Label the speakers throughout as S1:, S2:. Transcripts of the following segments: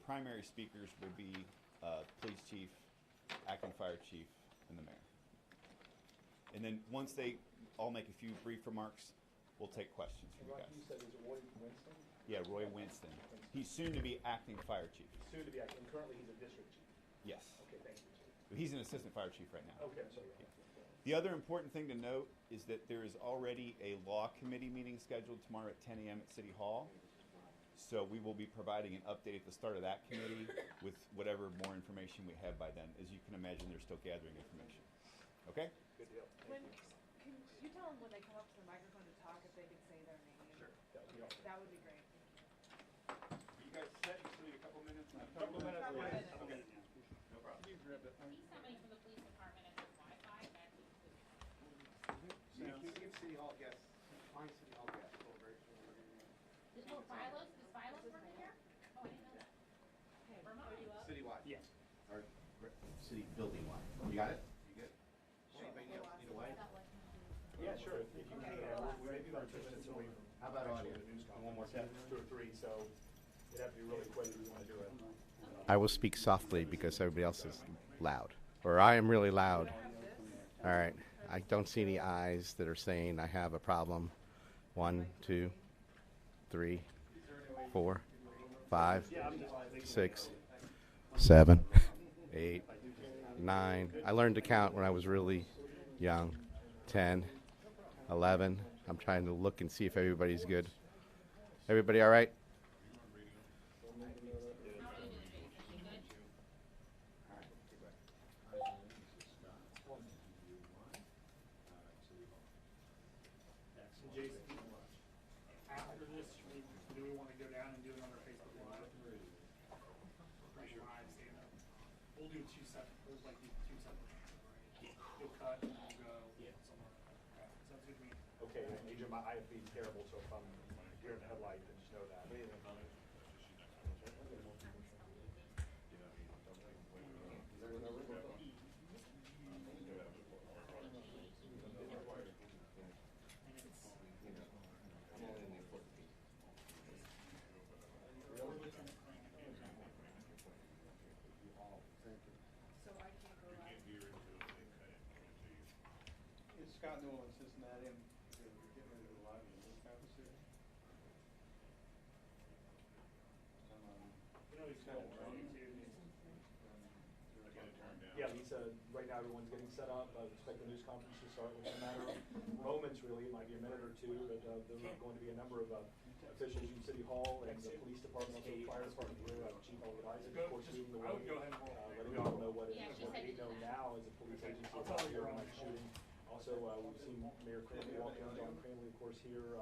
S1: primary speakers will be police chief, acting fire chief, and the mayor. And then once they all make a few brief remarks, we'll take questions from you guys.
S2: You said, is it Roy Winston?
S1: Yeah, Roy Winston. He's soon to be acting fire chief.
S2: Soon to be acting, and currently he's a district chief.
S1: Yes.
S2: Okay, thank you, Chief.
S1: He's an assistant fire chief right now.
S2: Okay, I'm sorry.
S1: Yeah. The other important thing to note is that there is already a law committee meeting scheduled tomorrow at 10 a.m. at City Hall. So we will be providing an update at the start of that committee with whatever more information we have by then. As you can imagine, they're still gathering information. Okay?
S2: Good deal.
S3: Can you tell them when they come up to the microphone to talk if they could say their name?
S2: Sure, that would be awesome.
S3: That would be great.
S1: You guys set? You still need a couple minutes?
S2: Couple minutes.
S3: Couple minutes.
S1: Okay. No problem.
S4: Need somebody from the police department and has Wi-Fi, that'd be good.
S5: Can you give City Hall guests, find City Hall guests celebration?
S4: Oh, Philos, is Philos working here? Oh, I didn't know that.
S3: Hey,
S4: Vermont.
S3: are you up?
S5: Citywide.
S2: Yes.
S5: Or city building wide. You got it? You good? Anybody else need a light?
S2: Yeah, sure. If you can, we're maybe about 2 minutes away from.
S5: How about
S2: actually
S5: audio?
S2: the news conference.
S5: One more
S2: Yeah,
S5: time.
S2: 2 or 3, so it'd have to be really quick if we want to do it.
S6: I will speak softly because everybody else is loud. Or I am really loud. All right. I don't see any eyes that are saying I have a problem. 1, 2, 3, 4, 5, 6, 7, 8, 9. I learned to count when I was really young. 10, 11. I'm trying to look and see if everybody's good. Everybody all right?
S7: Jason, after this, do we want to go down and do another Facebook Live? Raise your eyes, stand up. We'll do 2 separate, we'll like do 2 separate. You'll cut and we'll go somewhere. Okay, sounds good to me.
S2: Okay, and Adrian, my eye is terrible, so if I'm here in the headlight, then just know that.
S3: So I can't go live.
S8: It's Scott Newell in Cincinnati, and we're getting ready to go live in the news conference here.
S7: You know, he's got it running too.
S2: Yeah, Lisa, right now everyone's getting set up. I expect the news conference to start within a matter of moments, really. It might be a minute or two, but there are going to be a number of officials from City Hall and the police department, also the fire department here, Chief Oliver Isaac, of course, leading the
S7: I
S2: way.
S7: would go ahead and roll.
S2: Letting people know what
S4: Yeah, she
S2: what
S4: said
S2: they
S4: to do
S2: know
S4: that.
S2: now as a police agency
S7: I'll
S2: about
S7: tell her you're
S2: here
S7: on
S2: and
S7: the
S2: shooting. Also, we've seen Mayor Cranley walk in, John Cranley, of course, here,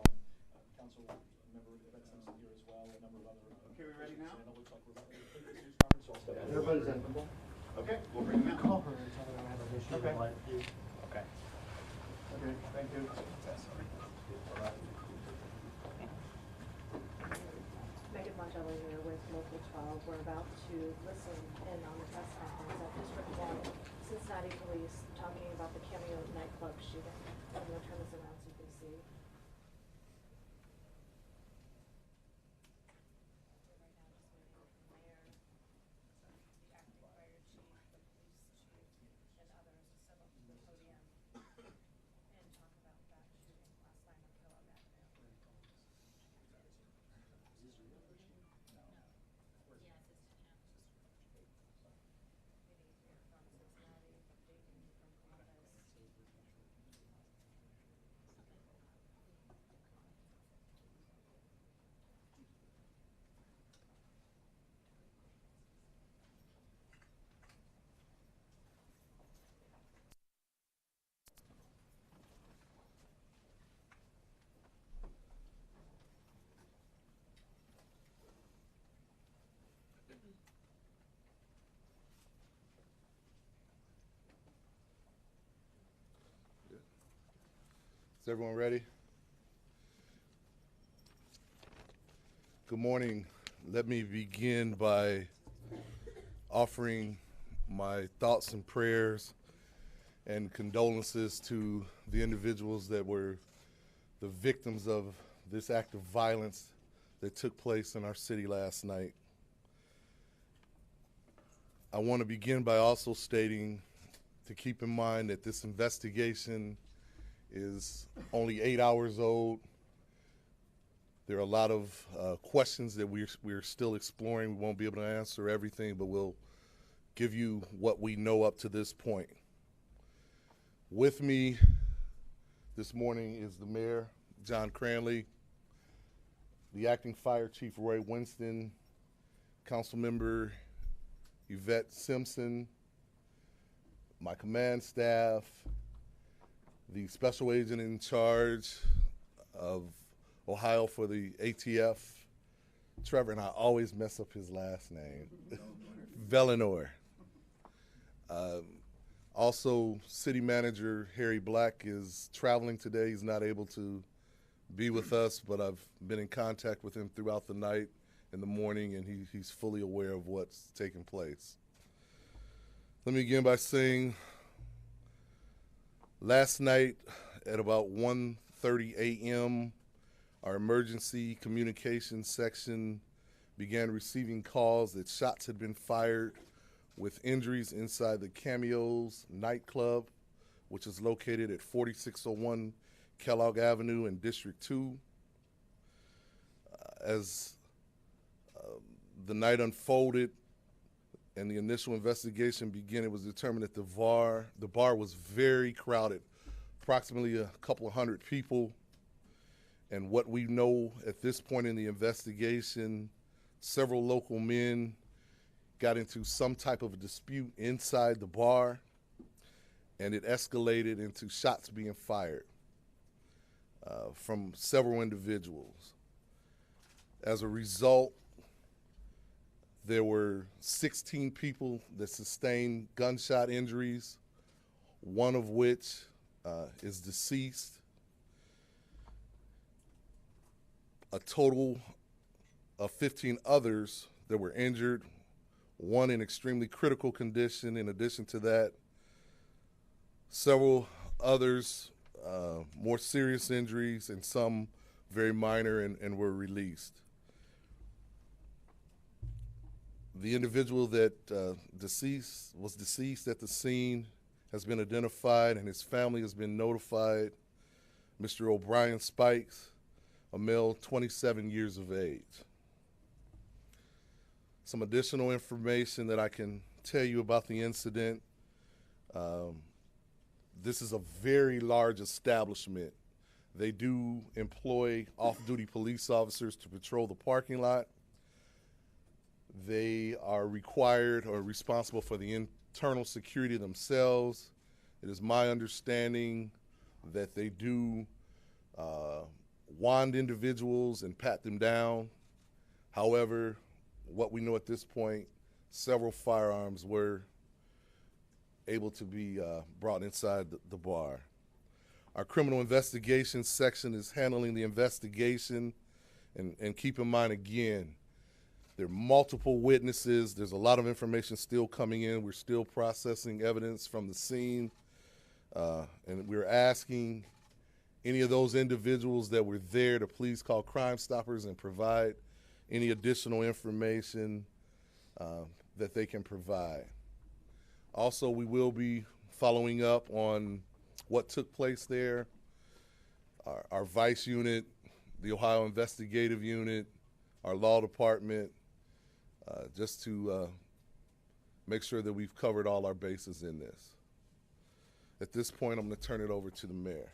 S2: Council Member Ben Simpson here as well, a number of other.
S1: Okay, we ready now?
S2: And it looks like we're about to take this news conference, so I'll step out.
S5: Everybody's in.
S1: Okay, we'll bring them out.
S5: Call her and tell her I have an issue.
S1: Okay.
S5: Okay. Okay, thank you.
S3: Megan Montelli here with Local 12. We're about to listen in on the press conference at District 1, Cincinnati Police, talking about the Cameo Night Club shooting. I'm going to turn this around so you can see.
S9: Is everyone ready? Good morning. Let me begin by offering my thoughts and prayers and condolences to the individuals that were the victims of this act of violence that took place in our city last night. I want to begin by also stating to keep in mind that this investigation is only 8 hours old. There are a lot of questions that we're still exploring. We won't be able to answer everything, but we'll give you what we know up to this point. With me this morning is the Mayor, John Cranley, the Acting Fire Chief, Roy Winston, Councilmember Yvette Simpson, my command staff, the Special Agent in charge of Ohio for the ATF, Trevor, and I always mess up his last name, Velinor. Also, City Manager Harry Black is traveling today. He's not able to be with us, but I've been in contact with him throughout the night and the morning, and he's fully aware of what's taking place. Let me begin by saying last night at about 1:30 a.m., our emergency communications section began receiving calls that shots had been fired with injuries inside the Cameo's Night Club, which is located at 4601 Kellogg Avenue in District 2. As the night unfolded and the initial investigation began, it was determined that the bar was very crowded, approximately a couple of hundred people. And what we know at this point in the investigation, several local men got into some type of a dispute inside the bar, and it escalated into shots being fired from several individuals. As a result, there were 16 people that sustained gunshot injuries, one of which is deceased. A total of 15 others that were injured, one in extremely critical condition. In addition to that, several others, more serious injuries, and some very minor and were released. The individual that was deceased at the scene has been identified, and his family has been notified. Mr. O'Brien Spikes, a male, 27 years of age. Some additional information that I can tell you about the incident. This is a very large establishment. They do employ off-duty police officers to patrol the parking lot. They are required or responsible for the internal security themselves. It is my understanding that they do wand individuals and pat them down. However, what we know at this point, several firearms were able to be brought inside the bar. Our criminal investigations section is handling the investigation, and keep in mind again, there are multiple witnesses. There's a lot of information still coming in. We're still processing evidence from the scene, and we're asking any of those individuals that were there to please call Crime Stoppers and provide any additional information that they can provide. Also, we will be following up on what took place there. Our Vice Unit, the Ohio Investigative Unit, our Law Department, just to make sure that we've covered all our bases in this. At this point, I'm going to turn it over to the Mayor.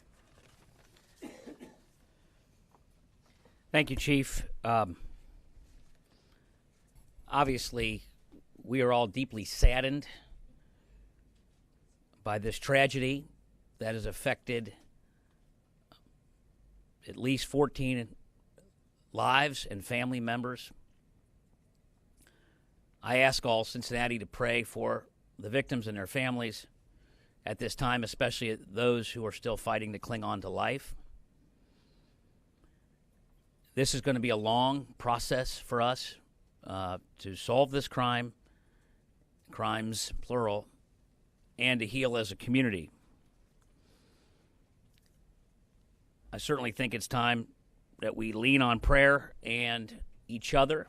S10: Thank you, Chief. Obviously, we are all deeply saddened by this tragedy that has affected at least 14 lives and family members. I ask all Cincinnati to pray for the victims and their families at this time, especially those who are still fighting to cling on to life. This is going to be a long process for us to solve this crime, crimes plural, and to heal as a community. I certainly think it's time that we lean on prayer and each other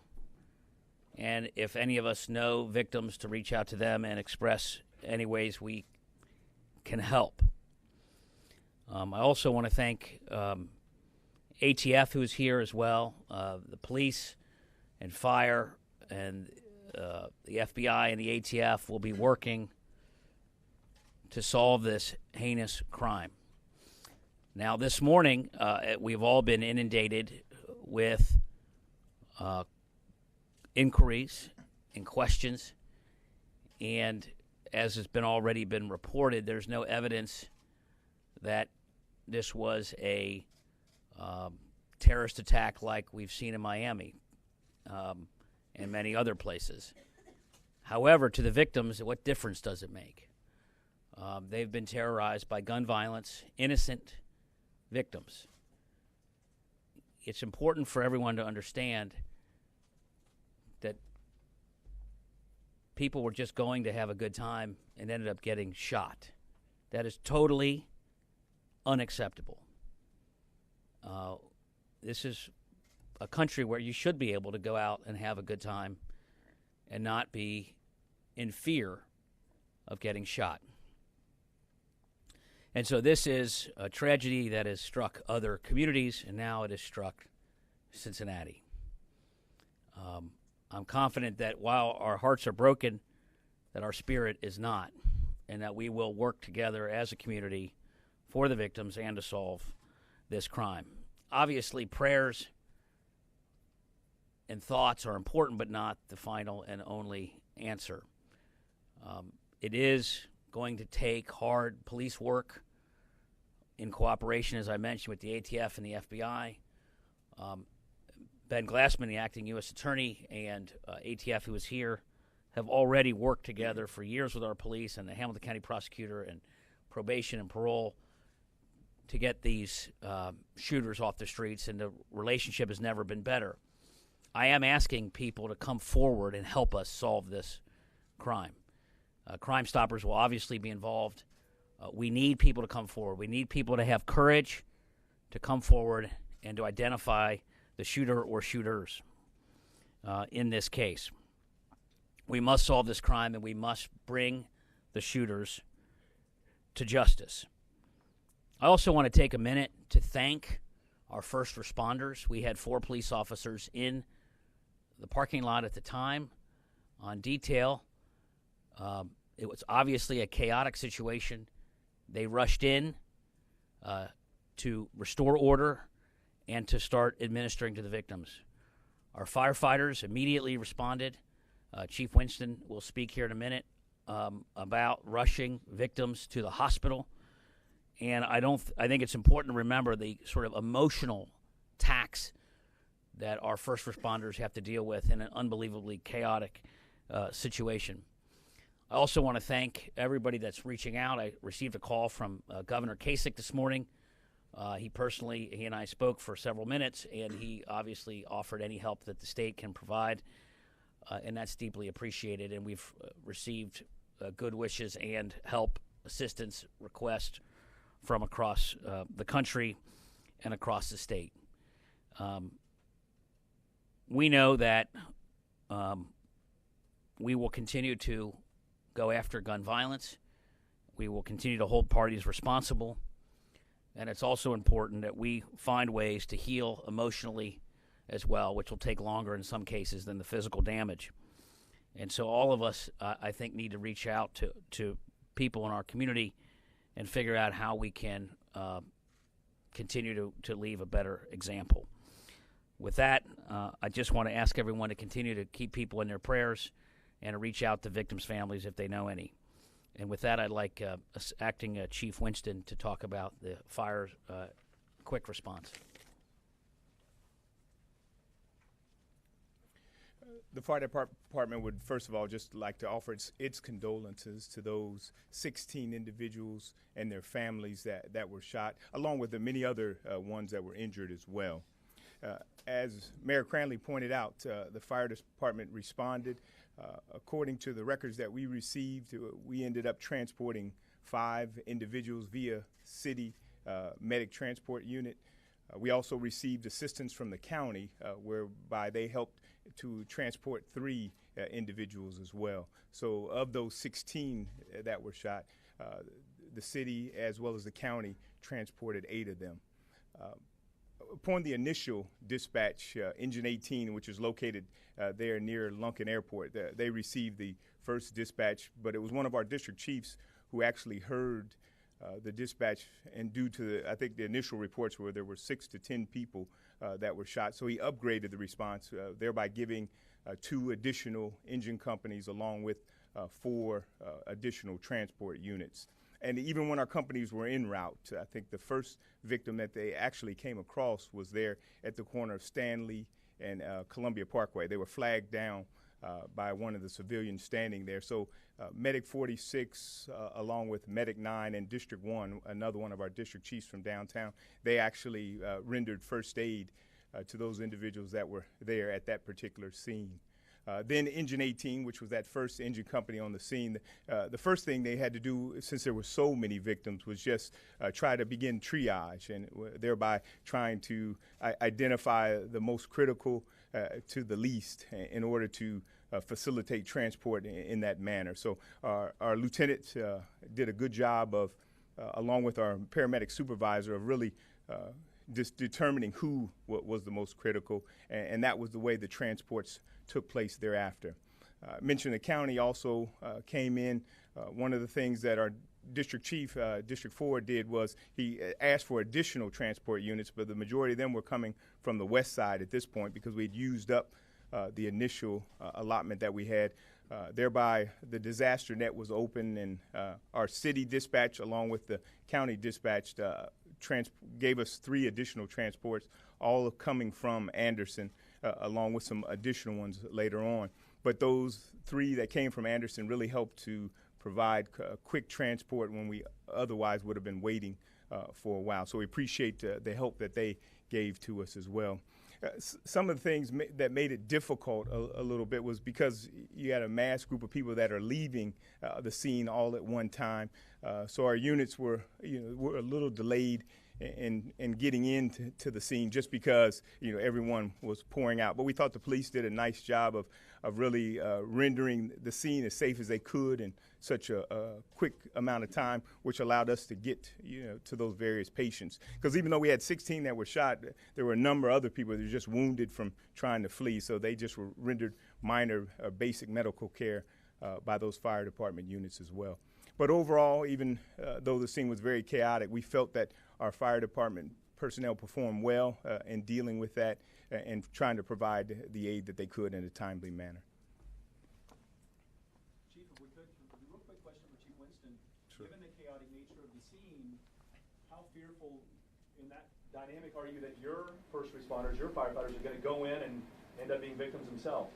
S10: and if any of us know victims, to reach out to them and express any ways we can help. I also want to thank ATF, who's here as well, the police and fire, and the FBI and the ATF will be working to solve this heinous crime. Now, this morning, we've all been inundated with inquiries and questions, and as has been already been reported, there's no evidence that this was a terrorist attack like we've seen in Miami and many other places. However, to the victims, what difference does it make? They've been terrorized by gun violence, innocent victims. It's important for everyone to understand that people were just going to have a good time and ended up getting shot. That is totally unacceptable. This is a country where you should be able to go out and have a good time and not be in fear of getting shot. And so this is a tragedy that has struck other communities, and now it has struck Cincinnati. I'm confident that while our hearts are broken, that our spirit is not, and that we will work together as a community for the victims and to solve this crime. Obviously, prayers and thoughts are important, but not the final and only answer. It is going to take hard police work in cooperation, as I mentioned, with the ATF and the FBI. Ben Glassman, the acting U.S. attorney, and ATF, who is here, have already worked together for years with our police and the Hamilton County prosecutor and probation and parole to get these shooters off the streets, and the relationship has never been better. I am asking people to come forward and help us solve this crime. Crime Stoppers will obviously be involved. We need people to come forward. We need people to have courage to come forward and to identify the shooter or shooters in this case. We must solve this crime, and we must bring the shooters to justice. I also want to take a minute to thank our first responders. We had 4 police officers in the parking lot at the time on detail. It was obviously a chaotic situation. They rushed in to restore order and to start administering to the victims. Our firefighters immediately responded. Chief Winston will speak here in a minute about rushing victims to the hospital. And I think it's important to remember the sort of emotional tax that our first responders have to deal with in an unbelievably chaotic situation. I also want to thank everybody that's reaching out. I received a call from Governor Kasich this morning. He and I spoke for several minutes, and he obviously offered any help that the state can provide, and that's deeply appreciated. And we've received good wishes and help, assistance requests from across the country and across the state. We know that we will continue to go after gun violence. We will continue to hold parties responsible. And it's also important that we find ways to heal emotionally as well, which will take longer in some cases than the physical damage. And so all of us, I think, need to reach out to people in our community and figure out how we can continue to leave a better example. With that, I just want to ask everyone to continue to keep people in their prayers and to reach out to victims' families if they know any. And with that, I'd like Acting Chief Winston to talk about the fire quick response.
S11: The fire department would, first of all, just like to offer its condolences to those 16 individuals and their families that were shot, along with the many other ones that were injured as well. As Mayor Cranley pointed out, the fire department responded. According to the records that we received, we ended up transporting 5 individuals via city medic transport unit. We also received assistance from the county, whereby they helped to transport 3 individuals as well. So of those 16 that were shot, the city as well as the county transported 8 of them. Upon the initial dispatch, Engine 18, which is located there near Lunken Airport, they received the first dispatch, but it was one of our district chiefs who actually heard the dispatch, and due to I think the initial reports were there were 6 to 10 people that were shot, so he upgraded the response, thereby giving 2 additional engine companies along with 4 additional transport units. And even when our companies were en route, I think the first victim that they actually came across was there at the corner of Stanley and Columbia Parkway. They were flagged down by one of the civilians standing there. So Medic 46, along with Medic 9 and District 1, another one of our district chiefs from downtown, they actually rendered first aid to those individuals that were there at that particular scene. Then Engine 18, which was that first engine company on the scene, the first thing they had to do, since there were so many victims, was just try to begin triage, and thereby trying to identify the most critical to the least in order to facilitate transport in that manner. So our lieutenant did a good job of, along with our paramedic supervisor, of really just determining who was the most critical, and that was the way the transports took place thereafter. I mentioned the county also came in. One of the things that our district chief, District 4, did was he asked for additional transport units, but the majority of them were coming from the west side at this point because we'd used up the initial allotment that we had. Thereby, the disaster net was open, and our city dispatch, along with the county dispatch, gave us 3 additional transports, all coming from Anderson, along with some additional ones later on. But those 3 that came from Anderson really helped to provide quick transport when we otherwise would have been waiting for a while. So we appreciate the help that they gave to us as well. Some of the things that made it difficult a little bit was because you had a mass group of people that are leaving the scene all at one time. So our units were a little delayed in getting into the scene just because everyone was pouring out. But we thought the police did a nice job of really rendering the scene as safe as they could in such a quick amount of time, which allowed us to get to those various patients. Because even though we had 16 that were shot, there were a number of other people that were just wounded from trying to flee. So they just were rendered minor basic medical care by those fire department units as well. But overall, even though the scene was very chaotic, we felt that our fire department personnel performed well in dealing with that and trying to provide the aid that they could in a timely manner.
S2: Chief, if we could, a real quick question for Chief Winston.
S9: Sure.
S2: Given the chaotic nature of the scene, how fearful in that dynamic are you that your first responders, your firefighters, are going to go in and end up being victims themselves?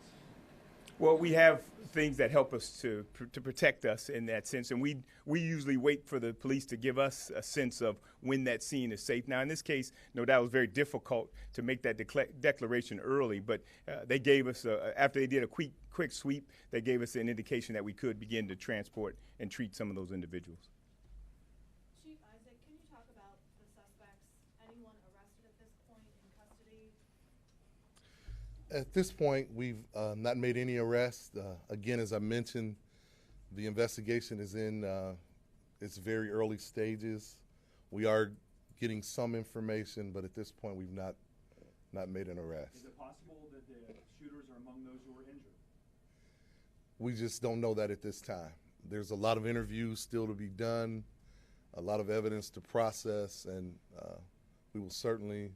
S11: Well, we have things that help us to protect us in that sense, and we usually wait for the police to give us a sense of when that scene is safe. Now, in this case, no doubt it was very difficult to make that declaration early, but they gave us, after they did a quick sweep, they gave us an indication that we could begin to transport and treat some of those individuals.
S3: Chief Isaac, can you talk about the suspects? Anyone arrested at this point in custody?
S9: At this point, we've not made any arrests. Again, as I mentioned, the investigation is in its very early stages. We are getting some information, but at this point, we've not made an arrest.
S2: Is it possible that the shooters are among those who were injured?
S9: We just don't know that at this time. There's a lot of interviews still to be done, a lot of evidence to process, and we will certainly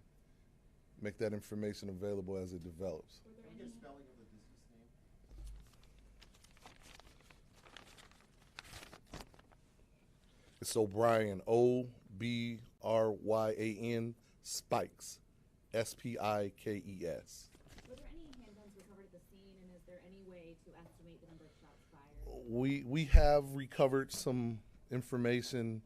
S9: make that information available as it develops.
S5: Can we get a spelling of the deceased name?
S9: It's O'Brien, O-B-R-Y-A-N, Spikes, S-P-I-K-E-S.
S4: Were there any handguns recovered at the scene, and is there any way to estimate the number of shots fired?
S9: We have recovered some information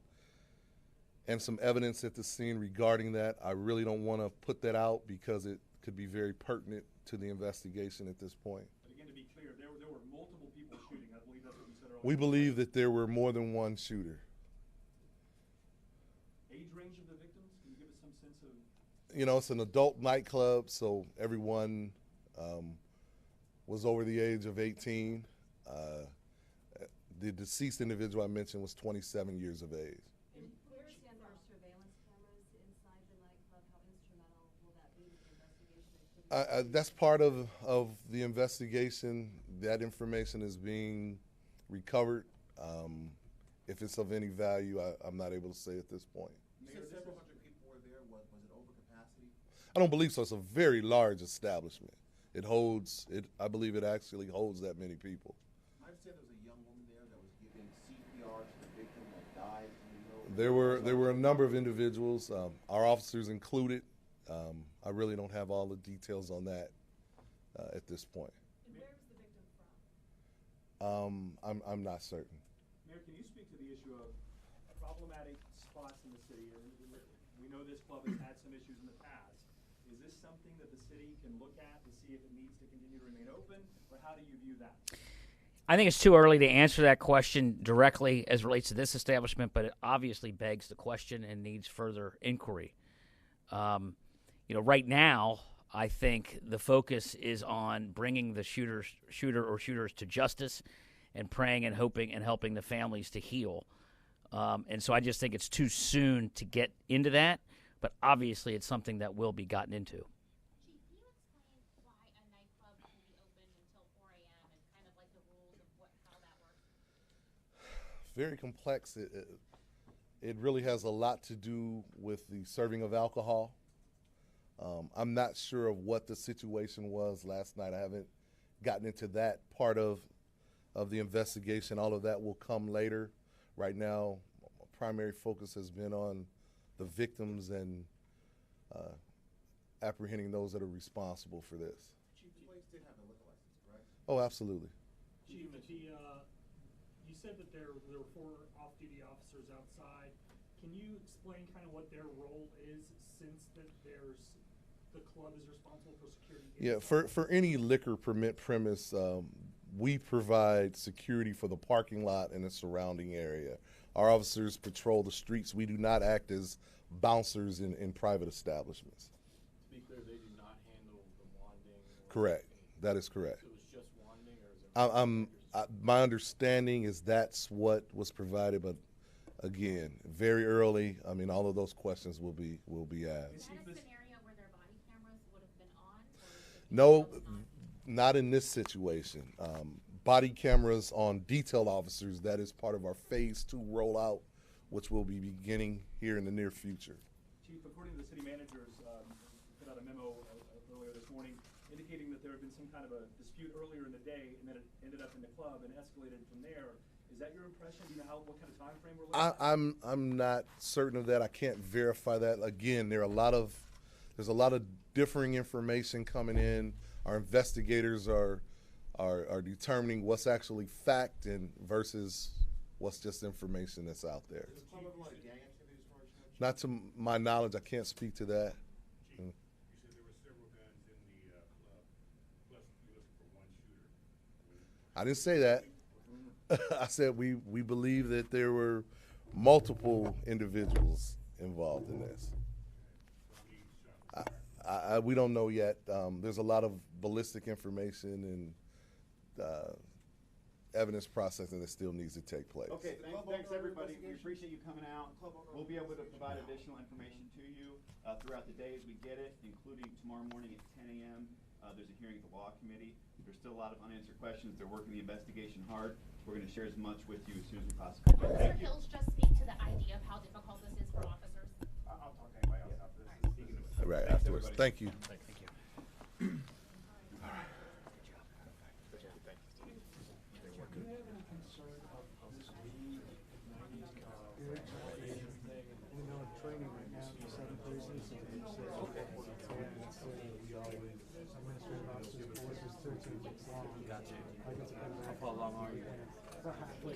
S9: and some evidence at the scene regarding that. I really don't want to put that out because it could be very pertinent to the investigation at this point.
S2: But again, to be clear, there were multiple people shooting. I believe that's what you said earlier.
S9: We believe that there were more than one shooter.
S2: Age range of the victims? Can you give us some sense of?
S9: you know, it's an adult nightclub, so everyone was over the age of 18. The deceased individual I mentioned was 27 years of age.
S4: And where stand our surveillance cameras inside the nightclub? How instrumental will that be to the investigation?
S9: That's part of the investigation. That information is being recovered. If it's of any value, I'm not able to say at this point.
S5: You said several hundred people were there. Was it over capacity?
S9: I don't believe so. It's a very large establishment. It holds, I believe it actually holds that many people.
S5: I understand there was a young woman there that was giving CPR to the victim that died.
S9: There were a number of individuals, our officers included. I really don't have all the details on that at this point.
S4: And where was the victim from?
S9: I'm not certain.
S2: Mayor, can you speak to the issue of problematic spots in the city? We know this club has had some issues in the past. Is this something that the city can look at to see if it needs to continue to remain open, or how do you view that?
S10: I think it's too early to answer that question directly as it relates to this establishment, but it obviously begs the question and needs further inquiry. Right now, I think the focus is on bringing the shooter or shooters to justice and praying and hoping and helping the families to heal. And so I just think it's too soon to get into that, but obviously it's something that will be gotten into.
S4: Chief, can you explain why a nightclub can be open until 4 a.m. and kind of like the rules of how that works?
S9: Very complex. It really has a lot to do with the serving of alcohol. I'm not sure of what the situation was last night. I haven't gotten into that part of the investigation. All of that will come later. Right now, my primary focus has been on the victims and apprehending those that are responsible for this.
S5: Chief, the place did have a liquor license, correct?
S9: Oh, absolutely.
S7: Chief, you said that there were 4 off-duty officers outside. Can you explain kind of what their role is, since that the club is responsible for security?
S9: Yeah, for any liquor permit premise, we provide security for the parking lot and the surrounding area. Our officers patrol the streets. We do not act as bouncers in private establishments.
S2: To be clear, they do not handle the wanding?
S9: Correct. That is correct.
S2: So it's just wanding, or is it?
S9: My understanding is that's what was provided, but again, very early. I mean, all of those questions will be asked.
S4: Is that a scenario where their body cameras would have been on?
S9: No, not in this situation. Body cameras on detail officers, that is part of our phase 2 rollout, which will be beginning here in the near future.
S2: Chief, according to the city managers, put out a memo earlier this morning indicating that there had been some kind of a dispute earlier in the day and that it ended up in the club and escalated from there. Is that your impression? Do you know what kind of time frame we're looking at?
S9: I'm not certain of that. I can't verify that. Again, there's a lot of differing information coming in. Our investigators are determining what's actually fact and versus what's just information that's out there.
S5: Does the club have a lot of gang activity as far as you know?
S9: Not to my knowledge, I can't speak to that.
S12: You said there were several guns in the club, plus you looking for one shooter.
S9: I didn't say that. I said we believe that there were multiple individuals involved in this. We don't know yet. There's a lot of ballistic information and evidence processing that still needs to take place.
S1: Okay, thanks everybody. We appreciate you coming out. We'll be able to provide additional information to you throughout the day as we get it, including tomorrow morning at 10 a.m. There's a hearing at the law committee. There's still a lot of unanswered questions. They're working the investigation hard. We're going to share as much with you as soon as we possibly can.
S4: Will Mr. Hills just speak to the idea of how difficult this is for officers?
S12: I'll talk to anybody else after this.
S9: Right, afterwards.
S1: everybody.
S9: Thank you.
S10: Thank you.
S8: Training right now, 7 prisons. Administrative officers, course is 13 weeks long.
S10: Gotcha. How far along are you?
S8: Halfway.